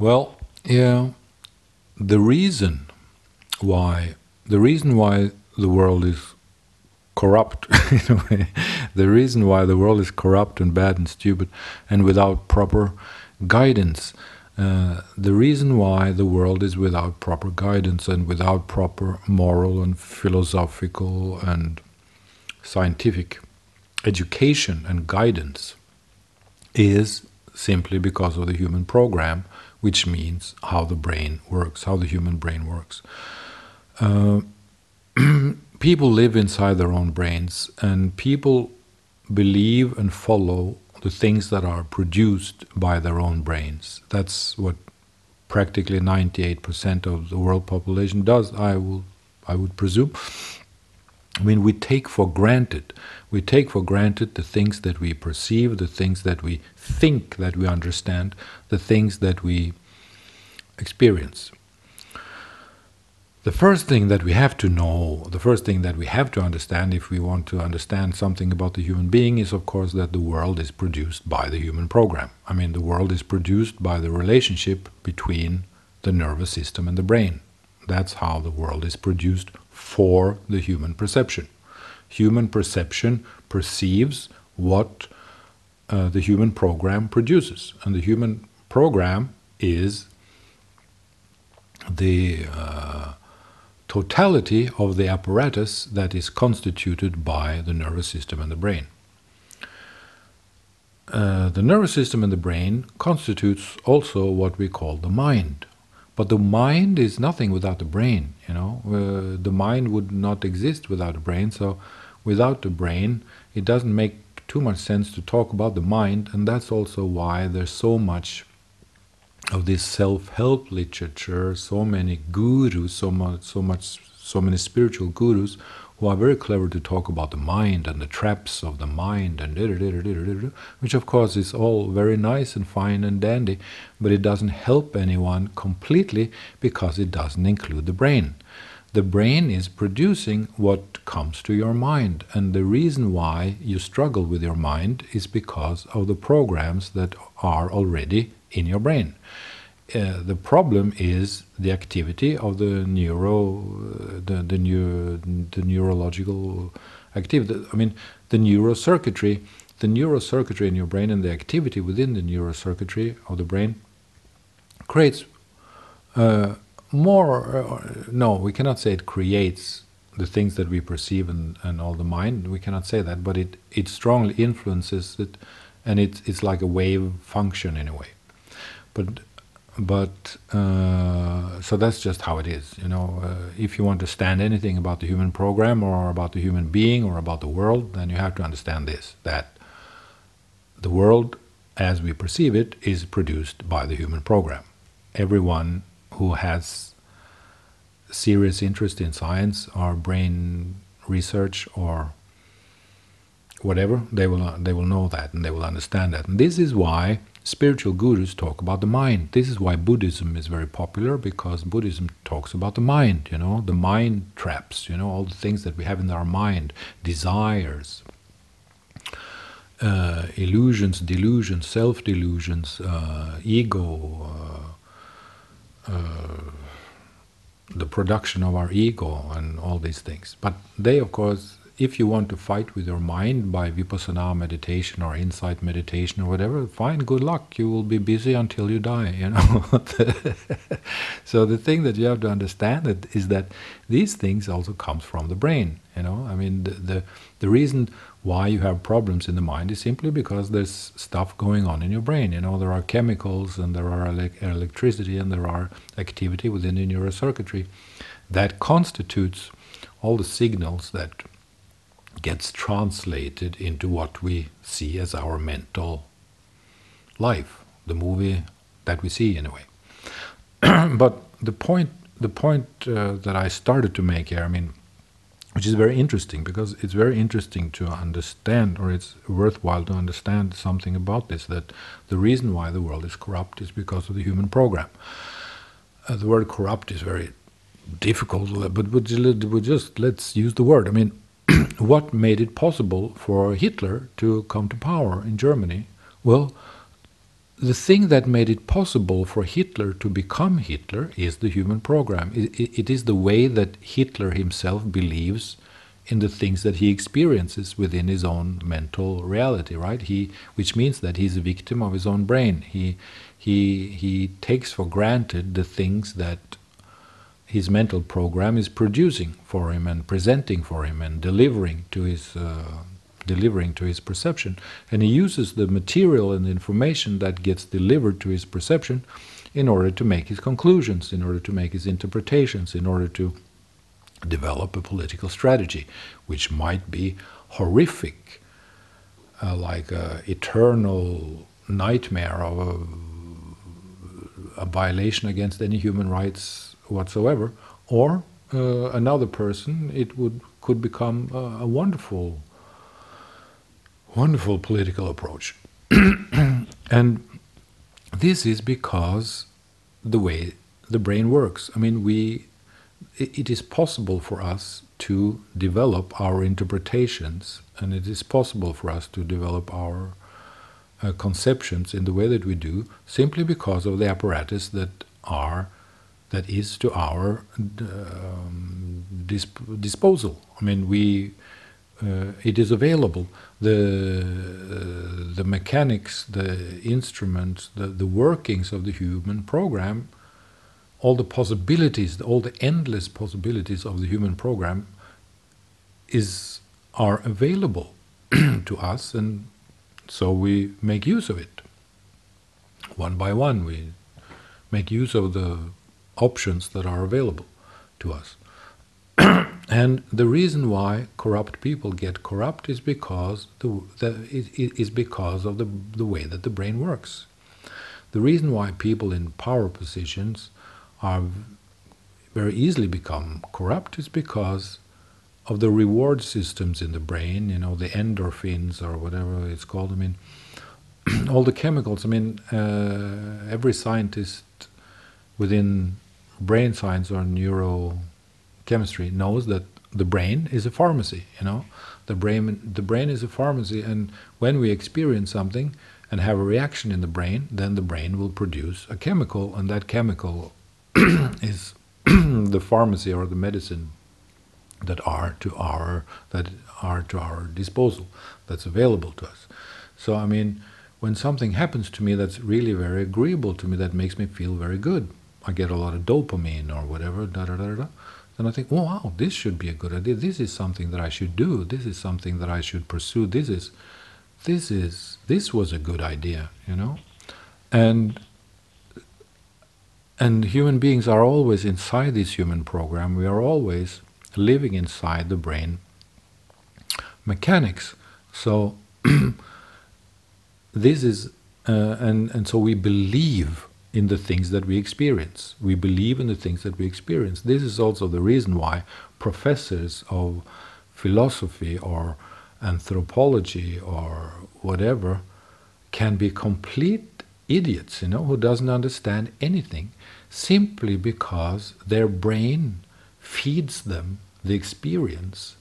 Well, yeah, the reason why the world is corrupt, in a way, the reason why the world is corrupt and bad and stupid and without proper guidance, the reason why the world is without proper guidance and without proper moral and philosophical and scientific education and guidance is simply because of the human program, which means how the brain works, how the human brain works. People live inside their own brains, and people believe and follow the things that are produced by their own brains. That's what practically 98% of the world population does, I would presume. I mean, we take for granted the things that we perceive, the things that we think that we understand, the things that we experience. The first thing that we have to know, the first thing that we have to understand if we want to understand something about the human being is, of course, that the world is produced by the human program. I mean, the world is produced by the relationship between the nervous system and the brain. That's how the world is produced for the human perception. Human perception perceives what the human program produces. And the human program is the totality of the apparatus that is constituted by the nervous system and the brain. The nervous system and the brain constitutes also what we call the mind. But the mind is nothing without the brain, you know. The mind would not exist without the brain, so without the brain it doesn't make too much sense to talk about the mind, and that's also why there's so much of this self-help literature, so many gurus, so many spiritual gurus who are very clever to talk about the mind and the traps of the mind and which of course is all very nice and fine and dandy, but it doesn't help anyone completely because it doesn't include the brain. The brain is producing what comes to your mind, and the reason why you struggle with your mind is because of the programs that are already in your brain. The problem is the activity of the neurological activity. I mean, the neurocircuitry in your brain and the activity within the neurocircuitry of the brain creates no, we cannot say it creates the things that we perceive and all the mind. We cannot say that, but it strongly influences it, and it's like a wave function in a way. But so that's just how it is, you know. If you want to understand anything about the human program or about the human being or about the world, then you have to understand this, that the world as we perceive it is produced by the human program. Everyone who has serious interest in science or brain research or whatever, they will know that and they will understand that. And this is why spiritual gurus talk about the mind. This is why Buddhism is very popular, because Buddhism talks about the mind, you know, the mind traps, you know, all the things that we have in our mind, desires, illusions, delusions, self-delusions, ego, the production of our ego and all these things. But they, of course, if you want to fight with your mind by vipassana meditation or insight meditation or whatever, fine, good luck. You will be busy until you die, you know. So the thing that you have to understand is that these things also comes from the brain, you know. I mean, the reason why you have problems in the mind is simply because there's stuff going on in your brain, you know. There are chemicals and there are electricity and there are activity within the neurocircuitry that constitutes all the signals that gets translated into what we see as our mental life, the movie that we see in a way. But the point that I started to make here, I mean, which is very interesting, because it's very interesting to understand, or it's worthwhile to understand something about this, that the reason why the world is corrupt is because of the human program. The word corrupt is very difficult, but let's use the word. I mean, what made it possible for Hitler to come to power in Germany? Well, the thing that made it possible for Hitler to become Hitler is the human program. It is the way that Hitler himself believes in the things that he experiences within his own mental reality, right? Which means that he's a victim of his own brain. He takes for granted the things that his mental program is producing for him and presenting for him and delivering to his perception. And he uses the material and the information that gets delivered to his perception in order to make his conclusions, in order to make his interpretations, in order to develop a political strategy, which might be horrific, like an eternal nightmare of a violation against any human rights whatsoever, or another person, could become a wonderful political approach. And this is because the way the brain works. I mean, it is possible for us to develop our interpretations, and it is possible for us to develop our conceptions in the way that we do, simply because of the apparatus that is to our disposal. I mean, it is available. The mechanics, the instruments, the workings of the human program, all the possibilities, all the endless possibilities of the human program are available to us, and so we make use of it. One by one, we make use of the options that are available to us. And the reason why corrupt people get corrupt is because because of the way that the brain works. The reason why people in power positions are very easily become corrupt is because of the reward systems in the brain, the endorphins or whatever it's called. I mean, all the chemicals. I mean, every scientist within brain science or neurochemistry knows that the brain is a pharmacy. The brain is a pharmacy, and when we experience something and have a reaction in the brain, then the brain will produce a chemical, and that chemical is the pharmacy or the medicine that are to our disposal, that's available to us. So I mean, when something happens to me that's really very agreeable to me, that makes me feel very good, I get a lot of dopamine or whatever, then I think, oh wow, this should be a good idea. This is something that I should do. This is something that I should pursue. This was a good idea, And human beings are always inside this human program. We are always living inside the brain mechanics. So this is, and so we believe in the things that we experience. We believe in the things that we experience. This is also the reason why professors of philosophy or anthropology or whatever can be complete idiots, who doesn't understand anything, simply because their brain feeds them the experience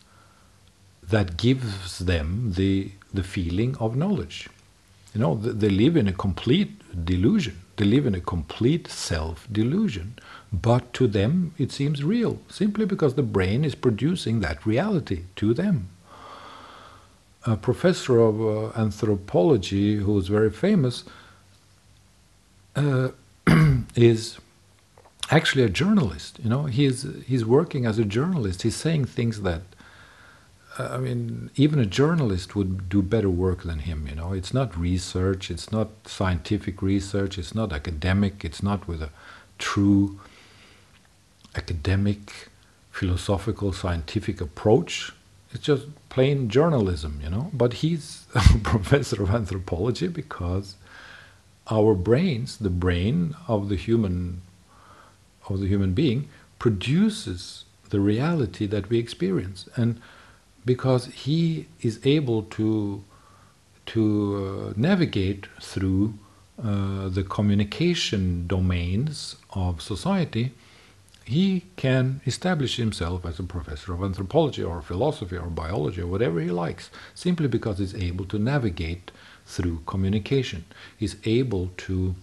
that gives them the feeling of knowledge. They live in a complete delusion. They live in a complete self-delusion. But to them it seems real, simply because the brain is producing that reality to them. A professor of anthropology who is very famous is actually a journalist. He's working as a journalist. He's saying things that, I mean, even a journalist would do better work than him. It's not research, it's not scientific research, it's not academic, it's not with a true academic, philosophical, scientific approach. It's just plain journalism, But he's a professor of anthropology because our brains, the brain of the human being, produces the reality that we experience, and because he is able to navigate through the communication domains of society, he can establish himself as a professor of anthropology or philosophy or biology or whatever he likes, simply because he's able to navigate through communication. He's able to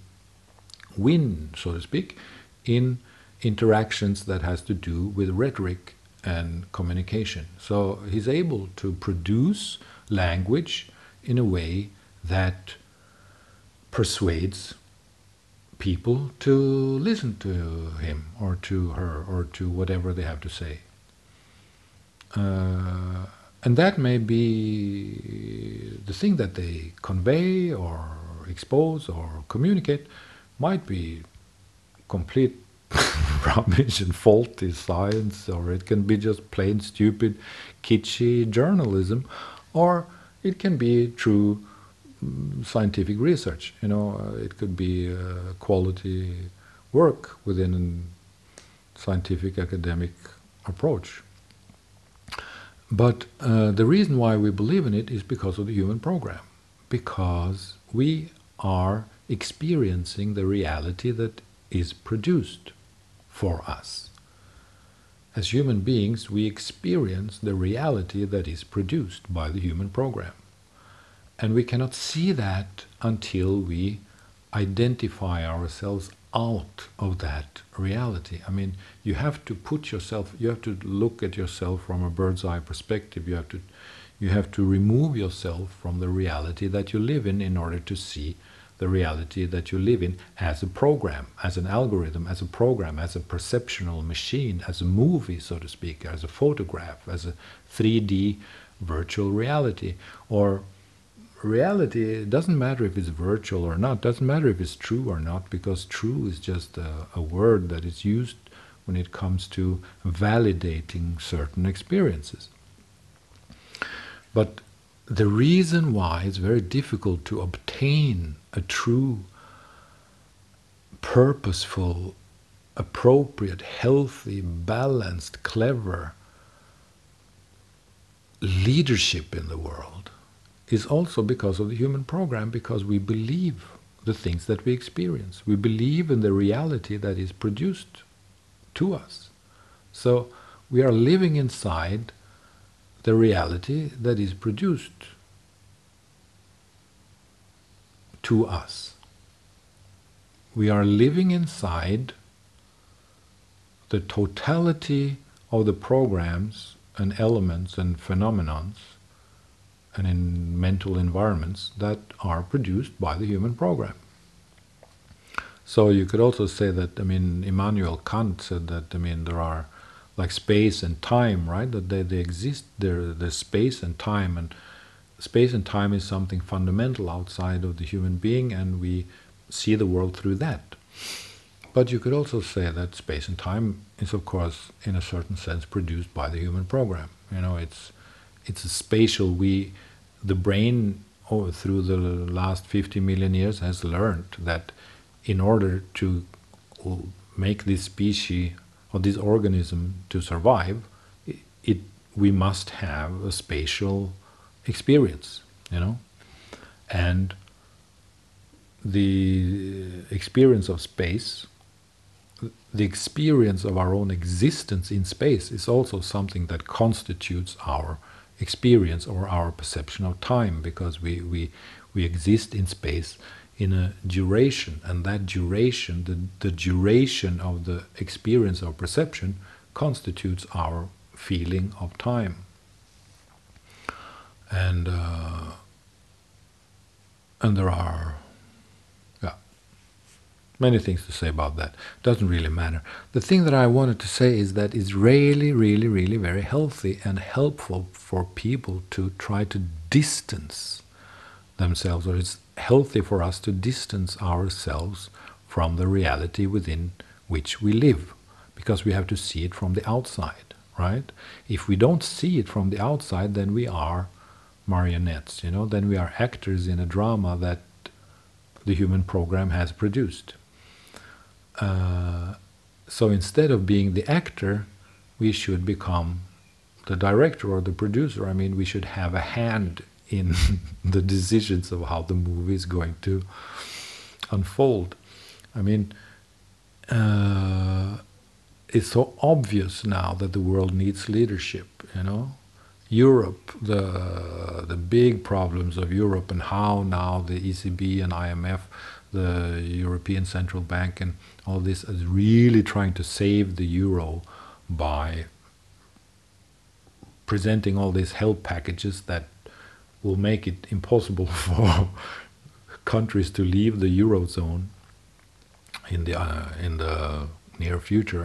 win, so to speak, in interactions that has to do with rhetoric and communication. So he's able to produce language in a way that persuades people to listen to him or to her or to whatever they have to say. And that may be the thing that they convey or expose or communicate might be complete rubbish and faulty science, or it can be just plain stupid, kitschy journalism, or it can be true scientific research. It could be quality work within a scientific academic approach. But the reason why we believe in it is because of the human program, because we are experiencing the reality that is produced for us. As human beings, we experience the reality that is produced by the human program. And we cannot see that until we identify ourselves out of that reality. I mean, you have to look at yourself from a bird's eye perspective. You have to remove yourself from the reality that you live in order to see the reality that you live in as a program, as an algorithm, as a program, as a perceptual machine, as a movie, so to speak, as a photograph, as a 3D virtual reality. Or reality, it doesn't matter if it's virtual or not, doesn't matter if it's true or not, because true is just a word that is used when it comes to validating certain experiences. But the reason why it's very difficult to obtain a true, purposeful, appropriate, healthy, balanced, clever leadership in the world is also because of the human program, because we believe the things that we experience. We believe in the reality that is produced to us. So we are living inside the reality that is produced to us. We are living inside the totality of the programs and elements and phenomenons and in mental environments that are produced by the human program. So you could also say that, Immanuel Kant said that, there are like space and time, right? That they exist, there's space and time, and space and time is something fundamental outside of the human being, and we see the world through that. But you could also say that space and time is, of course, in a certain sense, produced by the human program. It's a spatial. The brain, through the last 50 million years, has learned that in order to make this species or this organism to survive, we must have a spatial experience, and the experience of space, the experience of our own existence in space, is also something that constitutes our experience or our perception of time, because we exist in space in a duration, and that duration, the duration of the experience of perception, constitutes our feeling of time. And there are many things to say about that. Doesn't really matter. The thing that I wanted to say is that it's really, really, really very healthy and helpful for people to try to distance themselves, or it's healthy for us to distance ourselves from the reality within which we live, because we have to see it from the outside, right? If we don't see it from the outside, then we are marionettes, then we are actors in a drama that the human program has produced. So instead of being the actor, we should become the director or the producer. We should have a hand in the decisions of how the movie is going to unfold. It's so obvious now that the world needs leadership, Europe, the big problems of Europe, and how now the ECB and IMF, the European Central Bank, and all this is really trying to save the euro by presenting all these help packages that will make it impossible for countries to leave the eurozone in the near future,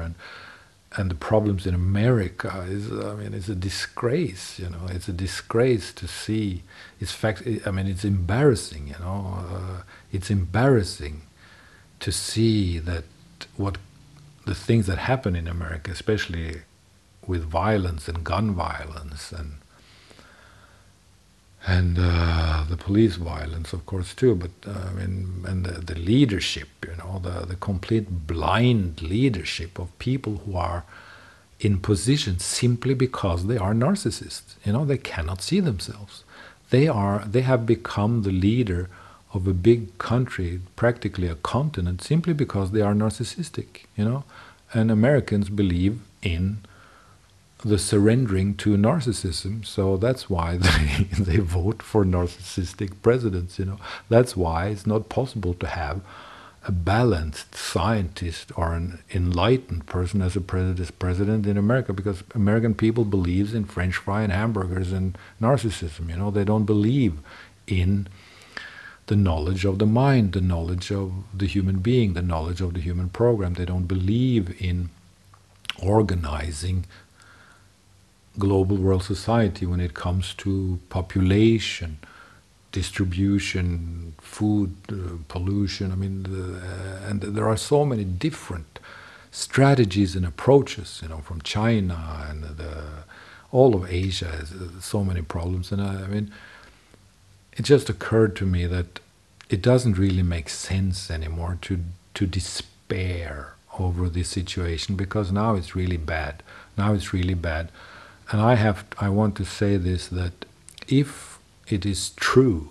and the problems in America is, I mean, it's a disgrace. You know, it's a disgrace to see. I mean, it's embarrassing. You know, it's embarrassing to see that what the things that happen in America, especially with violence and gun violence and the police violence, of course, too. But I mean, and the leadership, you know, the complete blind leadership of people who are in position simply because they are narcissists. You know, they cannot see themselves. They have become the leader of a big country, practically a continent, simply because they are narcissistic. You know, and Americans believe in the surrendering to narcissism, so that's why they vote for narcissistic presidents. You know, that's why it's not possible to have a balanced scientist or an enlightened person as a president in America, because American people believes in French fry and hamburgers and narcissism. You know, they don't believe in the knowledge of the mind, the knowledge of the human being, the knowledge of the human program. They don't believe in organizing global world society when it comes to population, distribution, food, pollution. I mean, and there are so many different strategies and approaches, you know, from China and all of Asia has so many problems. And I mean, it just occurred to me that it doesn't really make sense anymore to despair over this situation, because now it's really bad. Now it's really bad. And I want to say this, that if it is true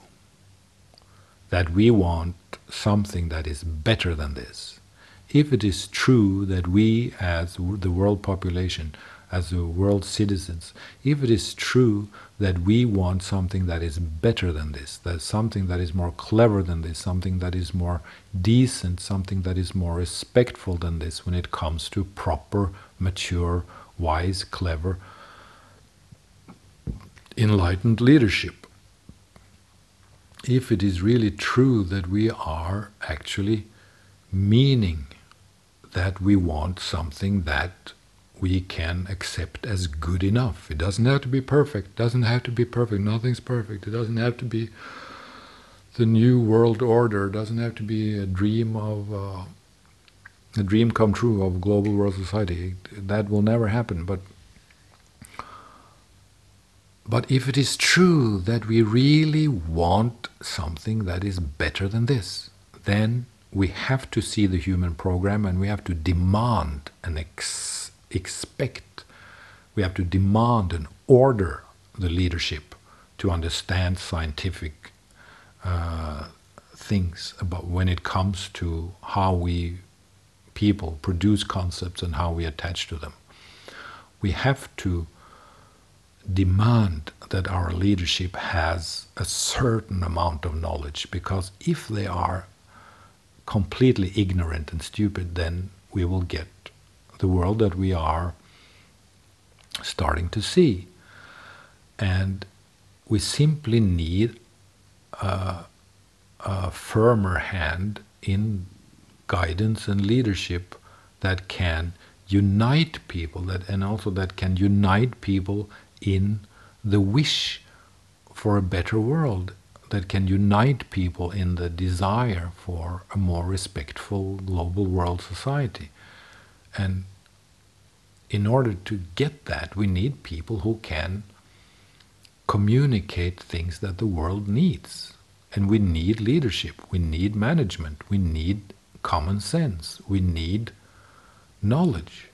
that we want something that is better than this, if it is true that we as the world population, as the world citizens, if it is true that we want something that is better than this, that something that is more clever than this, something that is more decent, something that is more respectful than this when it comes to proper, mature, wise, clever, enlightened leadership. If it is really true that we are actually meaning that we want something that we can accept as good enough. It doesn't have to be perfect. Doesn't have to be perfect. Nothing's perfect. It doesn't have to be the new world order. It doesn't have to be a dream come true of global world society. That will never happen. But if it is true that we really want something that is better than this, then we have to see the human program, and we have to demand and expect, we have to demand and order the leadership to understand scientific things about when it comes to how we people produce concepts and how we attach to them. We have to demand that our leadership has a certain amount of knowledge, because if they are completely ignorant and stupid, then we will get the world that we are starting to see. And we simply need a firmer hand in guidance and leadership that can unite people, and also that can unite people in the wish for a better world, that can unite people in the desire for a more respectful global world society. And in order to get that, we need people who can communicate things that the world needs. And we need leadership, we need management, we need common sense, we need knowledge.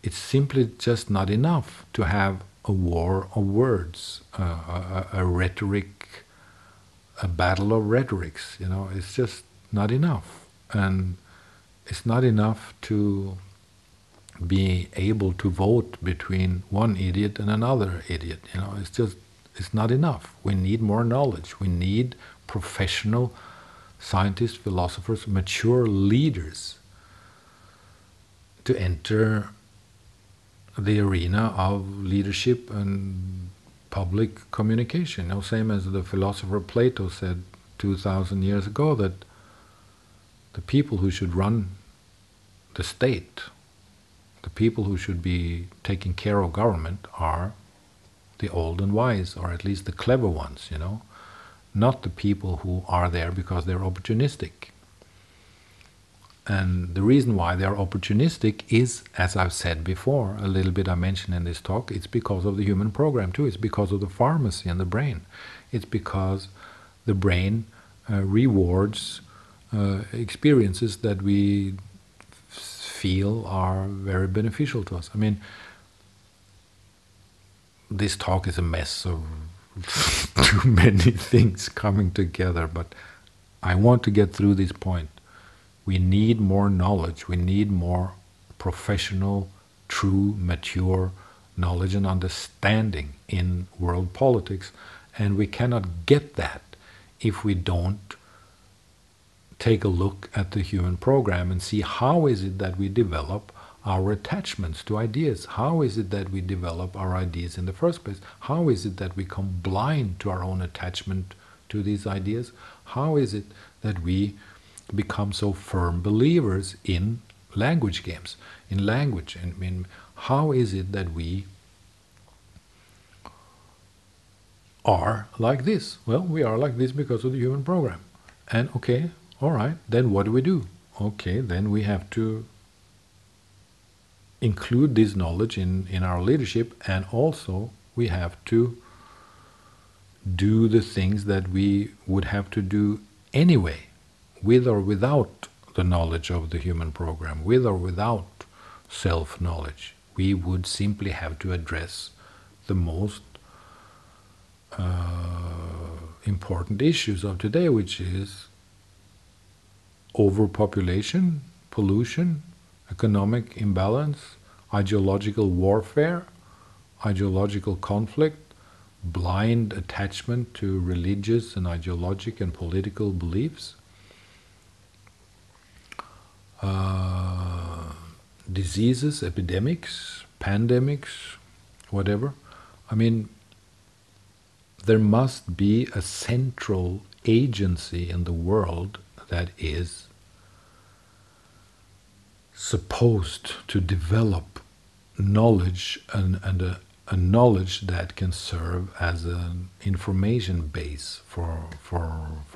It's simply just not enough to have a war of words, a rhetoric, a battle of rhetorics. You know, it's just not enough. And it's not enough to be able to vote between one idiot and another idiot. It's not enough. We need more knowledge. We need professional scientists, philosophers, mature leaders to enter the arena of leadership and public communication. Same as the philosopher Plato said 2,000 years ago, that the people who should run the state, the people who should be taking care of government, are the old and wise, or at least the clever ones, not the people who are there because they're opportunistic. And the reason why they're opportunistic is, as I've said before, a little bit I mentioned in this talk, it's because of the human program too. It's because of the pharmacy in the brain. It's because the brain rewards experiences that we feel are very beneficial to us. I mean, this talk is a mess of too many things coming together, but I want to get through this point. We need more knowledge. We need more professional, true, mature knowledge and understanding in world politics, and we cannot get that if we don't take a look at the human program and see how is it that we develop our attachments to ideas. How is it that we develop our ideas in the first place? How is it that we come blind to our own attachment to these ideas? How is it that we become so firm believers in language games, in language? I mean, how is it that we are like this? Well, we are like this because of the human program. And okay, all right, then what do? Okay, then we have to include this knowledge in our leadership, and also we have to do the things that we would have to do anyway, with or without the knowledge of the human program, with or without self-knowledge. We would simply have to address the most important issues of today, which is overpopulation, pollution, economic imbalance, ideological warfare, ideological conflict, blind attachment to religious and ideological and political beliefs, diseases, epidemics, pandemics, whatever. I mean, there must be a central agency in the world that is supposed to develop knowledge, and a knowledge that can serve as an information base for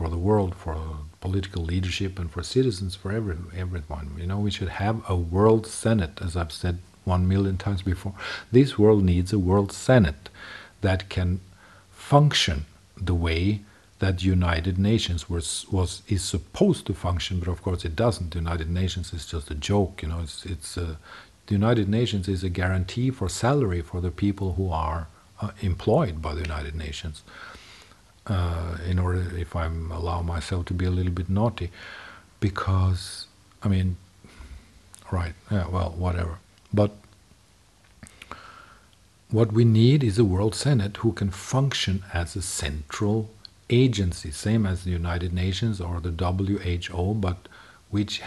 the world, for political leadership, and for citizens, for everyone. We should have a world senate, as I've said 1,000,000 times before. This world needs a world senate that can function the way that the United Nations is supposed to function, but of course it doesn't. The United Nations is just a joke. The United Nations is a guarantee for salary for the people who are employed by the United Nations. In order, if I allow myself to be a little bit naughty, because I mean, right? Yeah, well, whatever. But what we need is a World Senate who can function as a central agency, same as the United Nations or the WHO, but which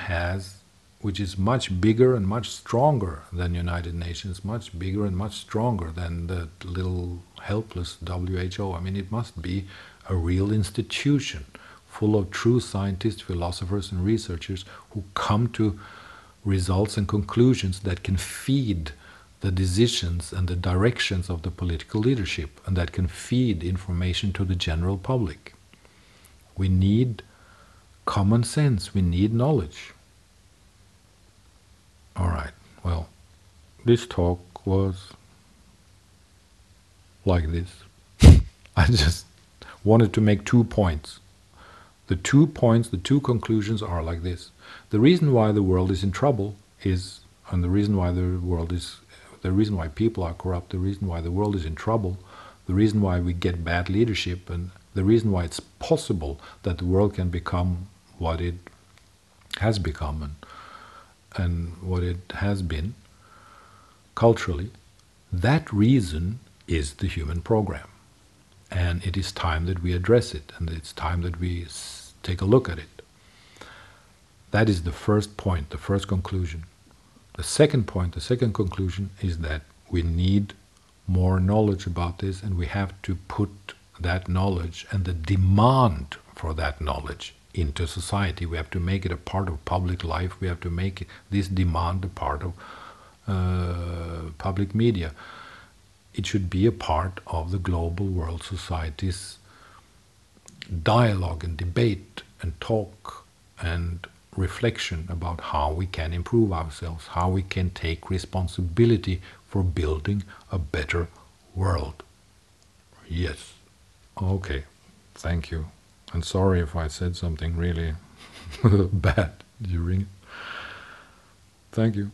is much bigger and much stronger than United Nations, much bigger and much stronger than the little helpless WHO. I mean, it must be a real institution full of true scientists, philosophers, and researchers who come to results and conclusions that can feed the decisions and the directions of the political leadership, and that can feed information to the general public. We need common sense, we need knowledge. All right, well, this talk was like this. I just wanted to make 2 points. The 2 points, the 2 conclusions are like this. The reason why the world is in trouble is, and the reason why the reason why people are corrupt, the reason why the world is in trouble, the reason why we get bad leadership, and the reason why it's possible that the world can become what it has become and what it has been, culturally, that reason is the human program. And it is time that we address it, and it's time that we take a look at it. That is the first point, the first conclusion. The second point, the second conclusion is that we need more knowledge about this, and we have to put that knowledge and the demand for that knowledge into society. We have to make it a part of public life. We have to make this demand a part of public media. It should be a part of the global world society's dialogue and debate and talk and reflection about how we can improve ourselves, how we can take responsibility for building a better world. Yes. Okay. Thank you. And sorry if I said something really bad during it. Thank you.